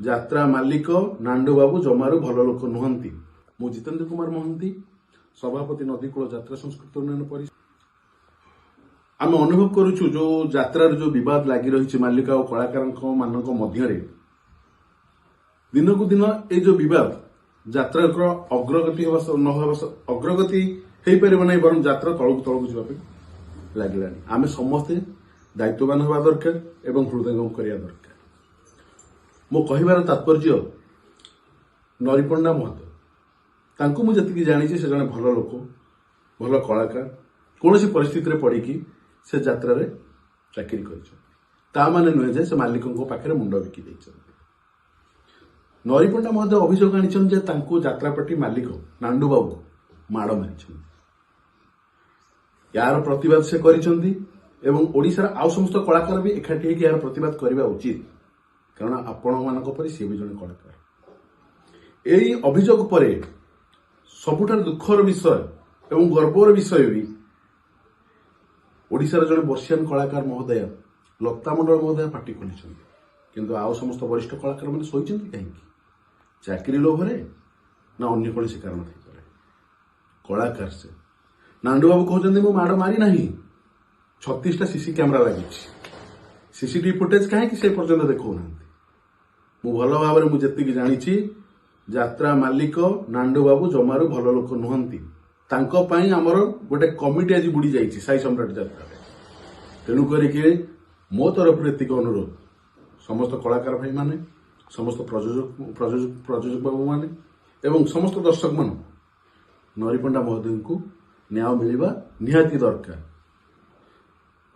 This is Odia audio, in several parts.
ଯାତ୍ରା ମାଲିକ ନାଣ୍ଡୁ ବାବୁ ଜମାରୁ ଭଲ ଲୋକ ନୁହନ୍ତି। ମୁଁ ଜିତେନ୍ଦ୍ର କୁମାର ମହାନ୍ତି, ସଭାପତି ନଦୀକୂଳ ଯାତ୍ରା ସଂସ୍କୃତି ଉନ୍ନୟନ ପରିଷଦ। ଆମେ ଅନୁଭବ କରୁଛୁ ଯୋଉ ଯାତ୍ରାର ଯୋଉ ବିବାଦ ଲାଗି ରହିଛି ମାଲିକ ଆଉ କଳାକାରଙ୍କ ମାନଙ୍କ ମଧ୍ୟରେ, ଦିନକୁ ଦିନ ଏଇ ଯୋଉ ବିବାଦ ଯାତ୍ରାର ଅଗ୍ରଗତି ହେଇପାରିବ ନାହିଁ, ବରଂ ଯାତ୍ରା ତଳକୁ ତଳକୁ ଯିବା ପାଇଁ ଲାଗିଲାଣି। ଆମେ ସମସ୍ତେ ଦାୟିତ୍ୱବାନ ହେବା ଦରକାର ଏବଂ ହୃଦୟଙ୍ଗମ କରିବା ଦରକାର। ମୋ କହିବାର ତାତ୍ପର୍ଯ୍ୟ, ନରିପଣ୍ଡା ମହୋଦୟ, ତାଙ୍କୁ ମୁଁ ଯେତିକି ଜାଣିଛି ସେ ଜଣେ ଭଲ ଲୋକ, ଭଲ କଳାକାର। କୌଣସି ପରିସ୍ଥିତିରେ ପଡ଼ିକି ସେ ଯାତ୍ରାରେ ଚାକିରି କରିଛନ୍ତି। ତା ମାନେ ନୁହେଁ ଯେ ସେ ମାଲିକଙ୍କ ପାଖରେ ମୁଣ୍ଡ ବିକି ଦେଇଛନ୍ତି। ନରିପଣ୍ଡା ମହୋଦୟ ଅଭିଯୋଗ ଆଣିଛନ୍ତି ଯେ ତାଙ୍କୁ ଯାତ୍ରାପାର୍ଟି ମାଲିକ ନାଣ୍ଡୁ ବାବୁ ମାଡ଼ ମାରିଛନ୍ତି। ଏହାର ପ୍ରତିବାଦ ସେ କରିଛନ୍ତି ଏବଂ ଓଡ଼ିଶାର ଆଉ ସମସ୍ତ କଳାକାର ବି ଏକାଠି ହେଇକି ଏହାର ପ୍ରତିବାଦ କରିବା ଉଚିତ, କାରଣ ଆପଣମାନଙ୍କ ପରି ସିଏ ବି ଜଣେ କଳାକାର। ଏହି ଅଭିଯୋଗ ପରେ ସବୁଠାରୁ ଦୁଃଖର ବିଷୟ ଏବଂ ଗର୍ବର ବିଷୟ ବି, ଓଡ଼ିଶାର ଜଣେ ବର୍ଷିୟାନ କଳାକାର ମହୋଦୟ ଲତା ମଣ୍ଡଳ ମହୋଦୟ ପାଟି ଖୋଲିଛନ୍ତି, କିନ୍ତୁ ଆଉ ସମସ୍ତ ବରିଷ୍ଠ କଳାକାରମାନେ ଶୋଇଛନ୍ତି କାହିଁକି? ଚାକିରି ଲୋଭରେ ନା ଅନ୍ୟ କୌଣସି କାରଣ ଥାଇପାରେ। କଳାକାର ସେ ନାଣ୍ଡୁ ବାବୁ କହୁଛନ୍ତି ମୁଁ ମାଡ଼ ମାରି ନାହିଁ, 36ଟା ସିସି କ୍ୟାମେରା ଲାଗିଛି, ସିସିଟିଭି ଫୁଟେଜ କାହିଁକି ସେ ପର୍ଯ୍ୟନ୍ତ ଦେଖାଉନାହାନ୍ତି? ମୁଁ ଭଲ ଭାବରେ ମୁଁ ଯେତିକି ଜାଣିଛି, ଯାତ୍ରା ମାଲିକ ନାଣ୍ଡୁ ବାବୁ ଜମାରୁ ଭଲ ଲୋକ ନୁହନ୍ତି। ତାଙ୍କ ପାଇଁ ଆମର ଗୋଟେ କମିଟି ଆଜି ବୁଡ଼ି ଯାଇଛି ସାଇ ସମ୍ରାଟ ଯାତ୍ରାରେ। ତେଣୁ କରିକି ମୋ ତରଫରୁ ଏତିକି ଅନୁରୋଧ, ସମସ୍ତ କଳାକାର ଭାଇମାନେ, ସମସ୍ତ ପ୍ରଯୋଜକ ବାବୁମାନେ ଏବଂ ସମସ୍ତ ଦର୍ଶକ ମାନଙ୍କୁ ନରିପଣ୍ଡା ମହୋଦୟଙ୍କୁ ନ୍ୟାୟ ମିଳିବା ନିହାତି ଦରକାର।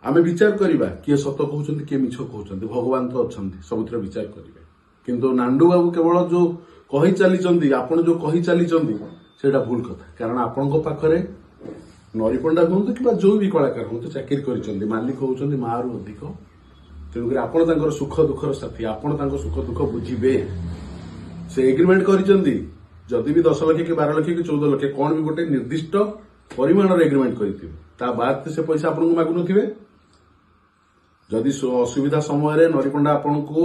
ଆମେ ବିଚାର କରିବା କିଏ ସତ କହୁଛନ୍ତି କିଏ ମିଛ କହୁଛନ୍ତି, ଭଗବାନ ତ ଅଛନ୍ତି, ସବୁଥିରେ ବିଚାର କରିବେ। କିନ୍ତୁ ନାଣ୍ଡୁ ବାବୁ କେବଳ ଯୋଉ କହି ଚାଲିଛନ୍ତି, ଆପଣ ଯୋଉ କହି ଚାଲିଛନ୍ତି ସେଇଟା ଭୁଲ କଥା। କାରଣ ଆପଣଙ୍କ ପାଖରେ ନରିପଣ୍ଡା ହୁଅନ୍ତୁ କିମ୍ବା ଯୋଉ ବି କଳାକାର ହୁଅନ୍ତୁ ଚାକିରି କରିଛନ୍ତି, ମାଲିକ ହଉଛନ୍ତି ମାରୁ ଅଧିକ। ତେଣୁକରି ଆପଣ ତାଙ୍କର ସୁଖ ଦୁଃଖର ସାଥୀ, ଆପଣ ତାଙ୍କ ସୁଖ ଦୁଃଖ ବୁଝିବେ। ସେ ଏଗ୍ରିମେଣ୍ଟ କରିଛନ୍ତି, ଯଦି ବି 10 ଲକ୍ଷ କି 12 ଲକ୍ଷ କି 14 ଲକ୍ଷ କଣ ବି ଗୋଟେ ନିର୍ଦ୍ଦିଷ୍ଟ ପରିମାଣର ଏଗ୍ରିମେଣ୍ଟ କରିଥିବେ, ତା ବାଦ ସେ ପଇସା ଆପଣଙ୍କୁ ମାଗୁନଥିବେ। ଯଦି ଅସୁବିଧା ସମୟରେ ନରିପଣ୍ଡା ଆପଣଙ୍କୁ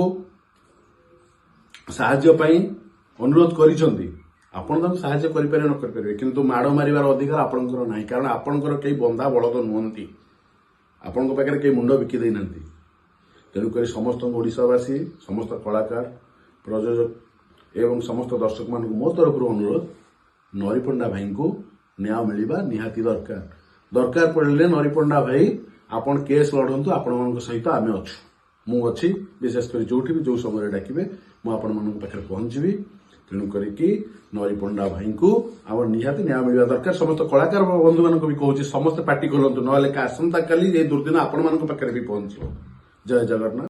ସାହାଯ୍ୟ ପାଇଁ ଅନୁରୋଧ କରିଛନ୍ତି, ଆପଣ ତାଙ୍କୁ ସାହାଯ୍ୟ କରିପାରିବେ ନ କରିପାରିବେ, କିନ୍ତୁ ମାଡ଼ ମାରିବାର ଅଧିକାର ଆପଣଙ୍କର ନାହିଁ। କାରଣ ଆପଣଙ୍କର କେହି ବନ୍ଧା ବଳଦ ନୁହନ୍ତି, ଆପଣଙ୍କ ପାଖରେ କେହି ମୁଣ୍ଡ ବିକି ଦେଇନାହାନ୍ତି। ତେଣୁକରି ସମସ୍ତ ଓଡ଼ିଶାବାସୀ, ସମସ୍ତ କଳାକାର, ପ୍ରଯୋଜକ ଏବଂ ସମସ୍ତ ଦର୍ଶକ ମାନଙ୍କୁ ମୋ ତରଫରୁ ଅନୁରୋଧ, ନରିପଣ୍ଡା ଭାଇଙ୍କୁ ନ୍ୟାୟ ମିଳିବା ନିହାତି ଦରକାର। ଦରକାର ପଡ଼ିଲେ ନରିପଣ୍ଡା ଭାଇ ଆପଣ କେସ୍ ଲଢ଼ନ୍ତୁ, ଆପଣମାନଙ୍କ ସହିତ ଆମେ ଅଛୁ, ମୁଁ ଅଛି। ବିଶେଷ କରି ଯୋଉଠି ବି ଯୋଉ ସମୟରେ ଡାକିବେ ମୁଁ ଆପଣମାନଙ୍କ ପାଖରେ ପହଞ୍ଚିବି। ତେଣୁ କରିକି ନରିପଣ୍ଡା ଭାଇଙ୍କୁ ଆମର ନିହାତି ନ୍ୟାୟ ମିଳିବା ଦରକାର। ସମସ୍ତ କଳାକାର ବନ୍ଧୁମାନଙ୍କୁ ବି କହୁଛି, ସମସ୍ତେ ପାଟି ଖୋଲନ୍ତୁ, ନହେଲେ ଆସନ୍ତାକାଲି ଏ ଦୁର୍ଦିନ ଆପଣମାନଙ୍କ ପାଖରେ ବି ପହଞ୍ଚିବ। ଜୟ ଜଗନ୍ନାଥ।